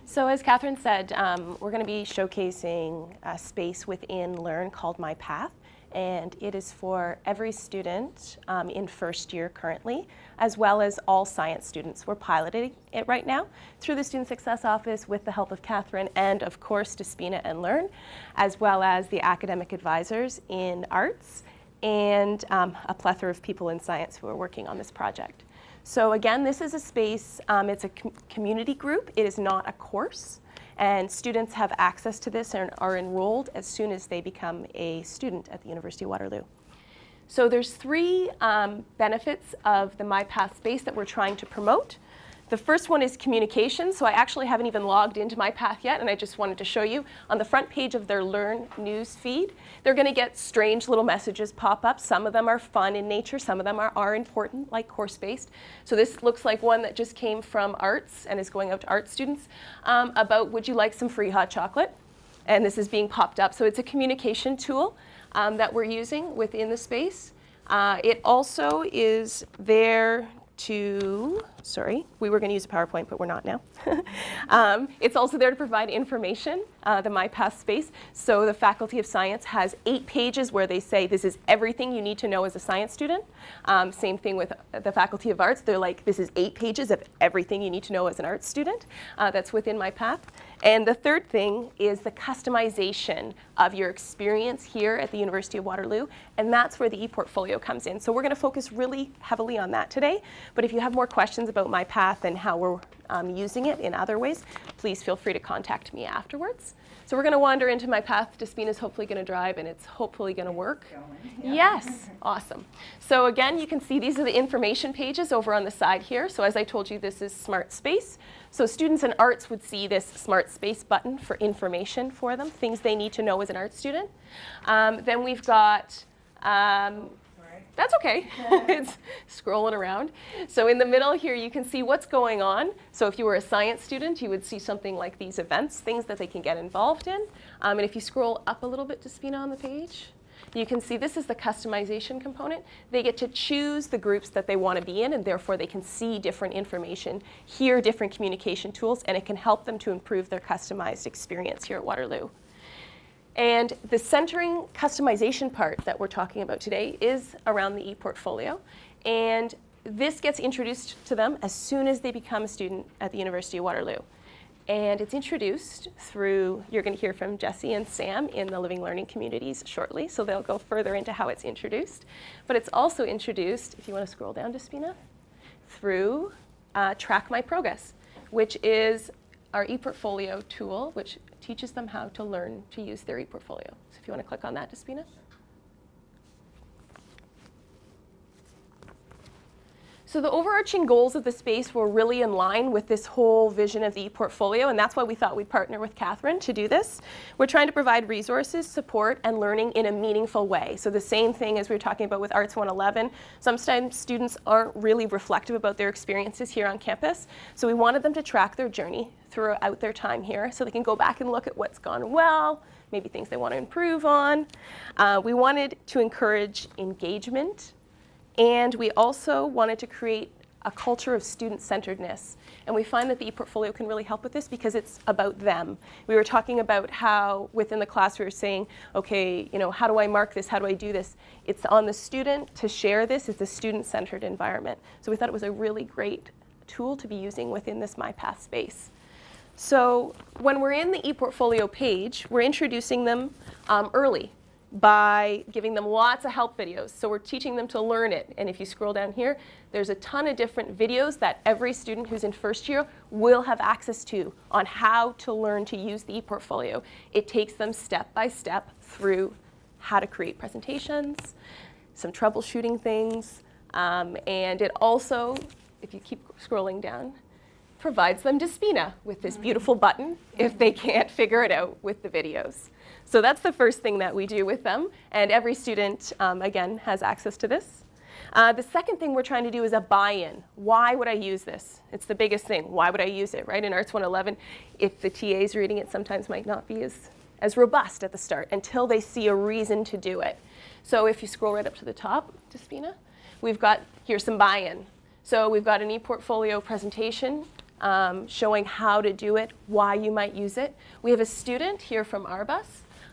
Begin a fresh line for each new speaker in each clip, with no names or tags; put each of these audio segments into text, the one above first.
So as Catherine said, we're going to be showcasing a space within Learn called My Path, and it is for every student in first year currently, as well as all science students. We're piloting it right now through the Student Success Office with the help of Catherine and, of course, Despina and Learn, as well as the academic advisors in arts and a plethora of people in science who are working on this project. So again, this is a space, it's a community group. It is not a course, and students have access to this and are enrolled as soon as they become a student at the University of Waterloo. So there's three benefits of the My Path space that we're trying to promote. The first one is communication. So I actually haven't even logged into My Path yet, and I just wanted to show you on the front page of their Learn news feed, they're going to get strange little messages pop up. Some of them are fun in nature, some of them are important, like course-based. So this looks like one that just came from arts and is going out to art students about, would you like some free hot chocolate? And this is being popped up. So it's a communication tool that we're using within the space. It also is there to, sorry, we were going to use a PowerPoint, but we're not now. It's also there to provide information, the My Path space. So the Faculty of Science has 8 pages where they say this is everything you need to know as a science student. Same thing with the Faculty of Arts. They're like, this is 8 pages of everything you need to know as an arts student. That's within My Path. And the third thing is the customization of your experience here at the University of Waterloo, and that's where the ePortfolio comes in. So we're going to focus really heavily on that today, but if you have more questions about My Path and how we're using it in other ways, please feel free to contact me afterwards. So we're going to wander into My Path. Despina's hopefully going to drive, and it's hopefully going to work. Yeah. Yes, awesome. So again, you can see these are the information pages over on the side here. So as I told you, this is Smart Space. So students in arts would see this Smart Space button for information for them, things they need to know as an art student. Then we've got, that's okay, it's scrolling around. So in the middle here, you can see what's going on. So if you were a science student, you would see something like these events, things that they can get involved in. And if you scroll up a little bit, Despina, on the page, you can see this is the customization component. They get to choose the groups that they want to be in, and therefore they can see different information, hear different communication tools, and it can help them to improve their customized experience here at Waterloo. And the centering customization part that we're talking about today is around the ePortfolio. And this gets introduced to them as soon as they become a student at the University of Waterloo. And it's introduced through, you're going to hear from Jesse and Sam in the Living Learning communities shortly, so they'll go further into how it's introduced. But it's also introduced, if you want to scroll down, Despina, through Track My Progress, which is our ePortfolio tool, which teaches them how to learn to use their ePortfolio. So if you want to click on that, Despina. So the overarching goals of the space were really in line with this whole vision of the ePortfolio, and that's why we thought we'd partner with Catherine to do this. We're trying to provide resources, support, and learning in a meaningful way. So the same thing as we were talking about with Arts 111, sometimes students aren't really reflective about their experiences here on campus. So we wanted them to track their journey throughout their time here so they can go back and look at what's gone well, maybe things they want to improve on. We wanted to encourage engagement. And we also wanted to create a culture of student-centeredness. And we find that the ePortfolio can really help with this because it's about them. We were talking about how within the class we were saying, okay, you know, how do I mark this? How do I do this? It's on the student to share this. It's a student-centered environment. So we thought it was a really great tool to be using within this My Path space. So when we're in the ePortfolio page, we're introducing them early by giving them lots of help videos. So we're teaching them to learn it. And if you scroll down here, there's a ton of different videos that every student who's in first year will have access to on how to learn to use the ePortfolio. It takes them step by step through how to create presentations, some troubleshooting things, and it also, if you keep scrolling down, provides them Despina with this beautiful button if they can't figure it out with the videos. So that's the first thing that we do with them, and every student, again, has access to this. The second thing we're trying to do is a buy-in. Why would I use this? It's the biggest thing. Why would I use it, right? In Arts 111, if the TA's reading it, sometimes might not be as robust at the start until they see a reason to do it. So if you scroll right up to the top, Despina, we've got, here's some buy-in. So we've got an ePortfolio presentation showing how to do it, why you might use it. We have a student here from Arbus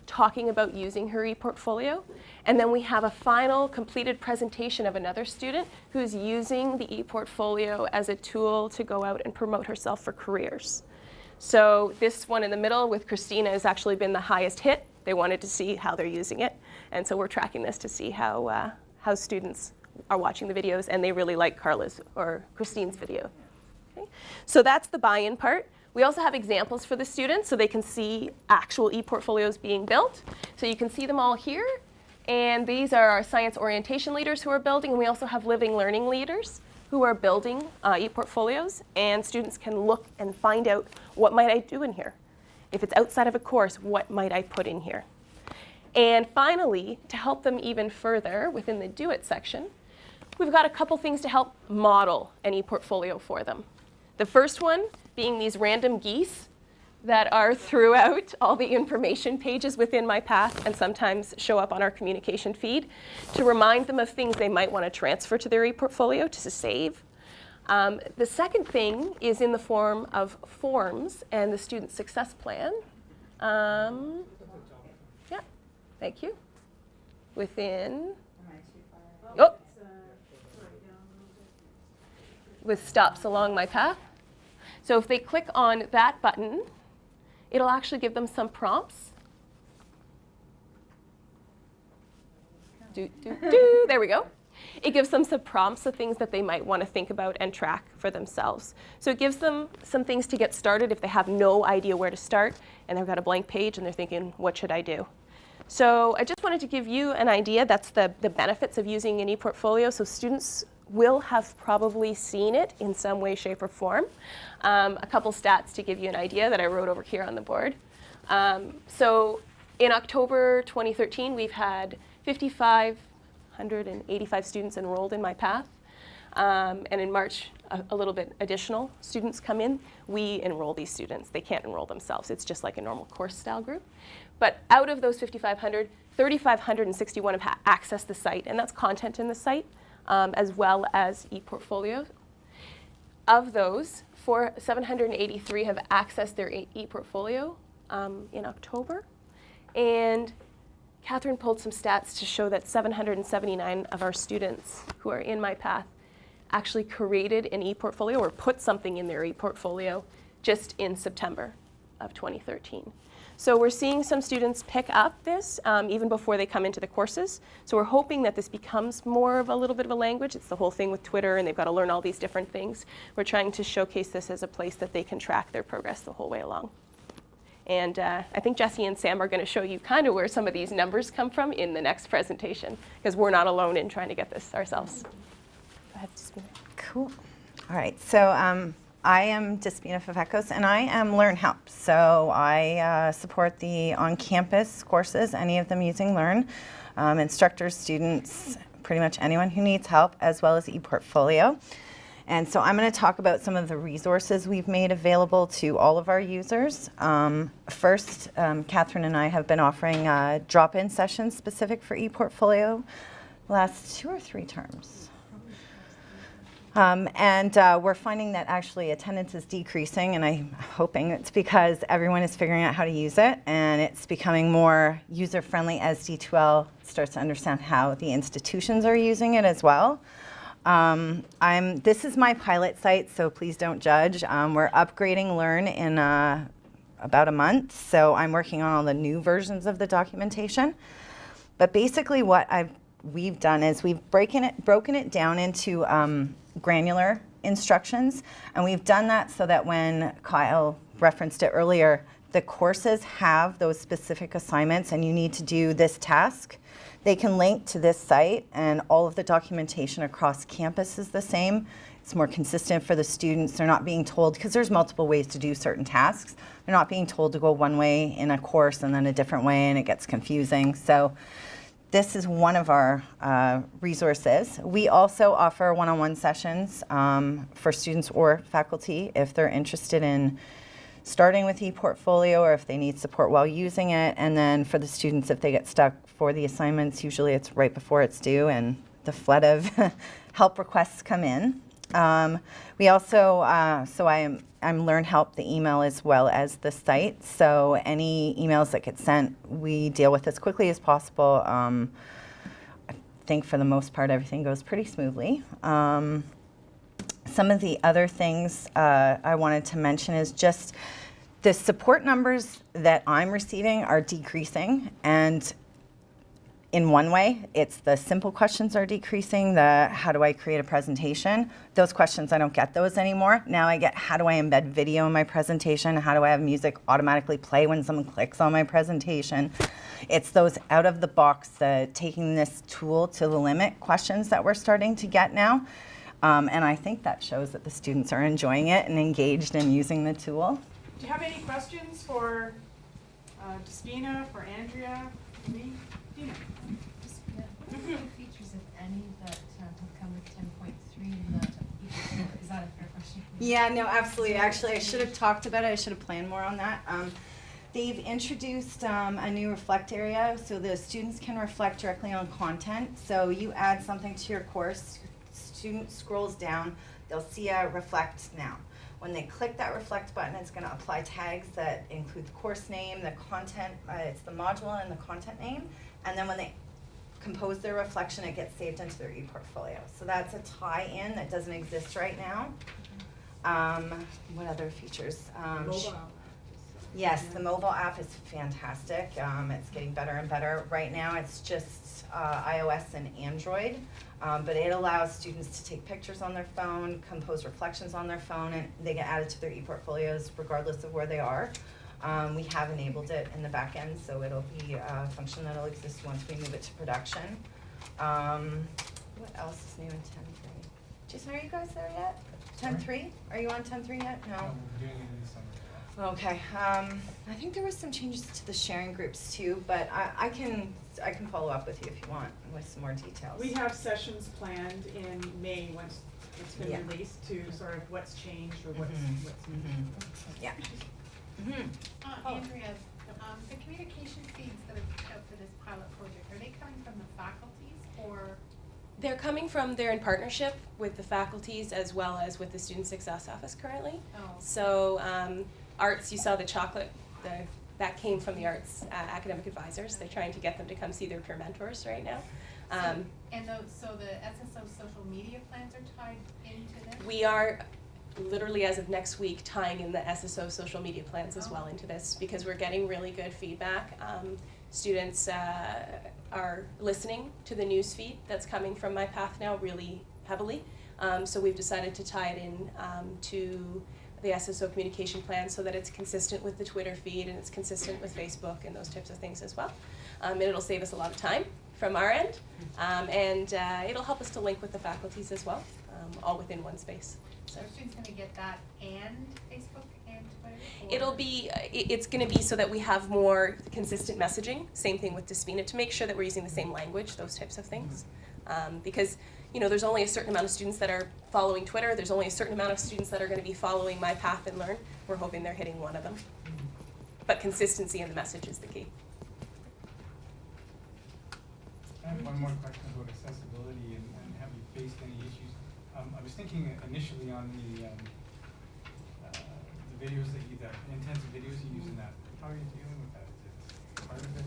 talking about using her ePortfolio. And then we have a final completed presentation of another student who's using the ePortfolio as a tool to go out and promote herself for careers. So this one in the middle with Christina has actually been the highest hit. They wanted to see how they're using it. And so we're tracking this to see how students are watching the videos, and they really like Carla's or Christine's video. Okay? So that's the buy-in part. We also have examples for the students so they can see actual ePortfolios being built. So you can see them all here. And these are our science orientation leaders who are building. And we also have living learning leaders who are building ePortfolios. And students can look and find out, what might I do in here? If it's outside of a course, what might I put in here? And finally, to help them even further within the Do It section, we've got a couple things to help model an ePortfolio for them. The first one being these random geese that are throughout all the information pages within MyPath and sometimes show up on our communication feed to remind them of things they might want to transfer to their ePortfolio to save. The second thing is in the form of forms and the student success plan. Yeah, thank you. Within, oh, with stops along my path. So if they click on that button, it'll actually give them some prompts. There we go. It gives them some prompts of things that they might want to think about and track for themselves. So it gives them some things to get started if they have no idea where to start and they've got a blank page and they're thinking, what should I do? So I just wanted to give you an idea. That's the benefits of using an ePortfolio. So students will have probably seen it in some way, shape, or form. A couple stats to give you an idea that I wrote over here on the board. So in October 2013, we've had 5,585 students enrolled in MyPath. And in March, a little bit additional students come in. We enroll these students. They can't enroll themselves. It's just like a normal course style group. But out of those 5,500, 3,561 have accessed the site, and that's content in the site, as well as ePortfolios. Of those, 783 have accessed their ePortfolio in October. And Catherine pulled some stats to show that 779 of our students who are in MyPath actually created an ePortfolio or put something in their ePortfolio just in September of 2013. So we're seeing some students pick up this even before they come into the courses. So we're hoping that this becomes more of a little bit of a language. It's the whole thing with Twitter, and they've got to learn all these different things. We're trying to showcase this as a place that they can track their progress the whole way along. And I think Jesse and Sam are going to show you kind of where some of these numbers come from in the next presentation, because we're not alone in trying to get this ourselves. Go ahead, Despina.
Cool. All right. So I am Despina Favekos, and I am LearnHelp. So I support the on-campus courses, any of them using Learn, instructors, students, pretty much anyone who needs help, as well as ePortfolio. And so I'm going to talk about some of the resources we've made available to all of our users. First, Catherine and I have been offering drop-in sessions specific for ePortfolio the last 2 or 3 terms. We're finding that actually attendance is decreasing, and I'm hoping it's because everyone is figuring out how to use it, and it's becoming more user-friendly as D2L starts to understand how the institutions are using it as well. This is my pilot site, so please don't judge. We're upgrading Learn in about a month, so I'm working on all the new versions of the documentation. But basically what we've done is we've broken it down into granular instructions, and we've done that so that when Kyle referenced it earlier, the courses have those specific assignments and you need to do this task. They can link to this site, and all of the documentation across campus is the same. It's more consistent for the students. They're not being told, because there's multiple ways to do certain tasks, they're not being told to go one way in a course and then a different way, and it gets confusing. So this is one of our resources. We also offer one-on-one sessions for students or faculty if they're interested in starting with ePortfolio or if they need support while using it. And then for the students, if they get stuck for the assignments, usually it's right before it's due and the flood of help requests come in. We also, so I'm Learn Help, the email as well as the site. So any emails that get sent, we deal with as quickly as possible. I think for the most part, everything goes pretty smoothly. Some of the other things I wanted to mention is just the support numbers that I'm receiving are decreasing, and in one way, it's the simple questions are decreasing, the how do I create a presentation. Those questions, I don't get those anymore. Now I get how do I embed video in my presentation, how do I have music automatically play when someone clicks on my presentation. It's those out of the box, taking this tool to the limit questions that we're starting to get now. And I think that shows that the students are enjoying it and engaged in using the tool.
Do you have any questions for Despina, for Andrea, for me? Dina?
What are the features, if any, that have come with 10.3 that is that a fair question?
Yeah, no, absolutely. Actually, I should have talked about it. I should have planned more on that. They've introduced a new reflect area, so the students can reflect directly on content. So you add something to your course, student scrolls down, they'll see a reflect now. When they click that reflect button, it's going to apply tags that include the course name, the content, it's the module and the content name. And then when they compose their reflection, it gets saved into their ePortfolio. So that's a tie-in that doesn't exist right now. What other features?
Mobile.
Yes, the mobile app is fantastic. It's getting better and better. Right now, it's just iOS and Android, but it allows students to take pictures on their phone, compose reflections on their phone, and they get added to their ePortfolios regardless of where they are. We have enabled it in the back end, so it'll be a function that'll exist once we move it to production. What else is new in 10.3? Jason, are you guys there yet? 10.3? Are you on 10.3 yet? No.
We're doing it in the summer.
Okay, I think there was some changes to the sharing groups too, but I can follow up with you if you want with some more details.
We have sessions planned in May once it's been
Yeah.
released to sort of what's changed or what's
Yeah.
Andrea, the communication feeds that are put out for this pilot project, are they coming from the faculties or?
They're coming from, they're in partnership with the faculties as well as with the Student Success Office currently.
Oh.
So arts, you saw the chocolate, that came from the arts academic advisors. They're trying to get them to come see their peer mentors right now.
And so the SSO social media plans are tied into this?
We are literally as of next week tying in the SSO social media plans as well into this because we're getting really good feedback. Students are listening to the news feed that's coming from My Path now really heavily. So we've decided to tie it in to the SSO communication plan so that it's consistent with the Twitter feed and it's consistent with Facebook and those types of things as well. And it'll save us a lot of time from our end, and it'll help us to link with the faculties as well, all within one space.
So are students gonna get that and Facebook and Twitter? Or?
It'll be, it's gonna be so that we have more consistent messaging, same thing with Despina, to make sure that we're using the same language, those types of things. Because, you know, there's only a certain amount of students that are following Twitter, there's only a certain amount of students that are gonna be following My Path and Learn. We're hoping they're hitting one of them. But consistency in the message is the key.
I have one more question about accessibility and have you faced any issues? I was thinking initially on the videos the intensive videos you use in that. How are you dealing with that? Is it part of it?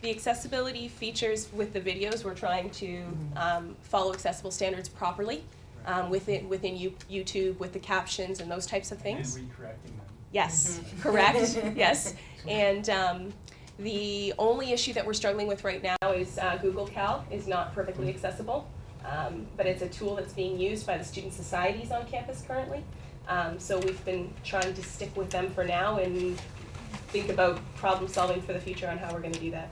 The accessibility features with the videos, we're trying to follow accessible standards properly within YouTube with the captions and those types of things.
And recorrecting them.
Yes, correct, yes. And the only issue that we're struggling with right now is Google Cal is not perfectly accessible, but it's a tool that's being used by the student societies on campus currently. So we've been trying to stick with them for now and think about problem solving for the future on how we're going to do that.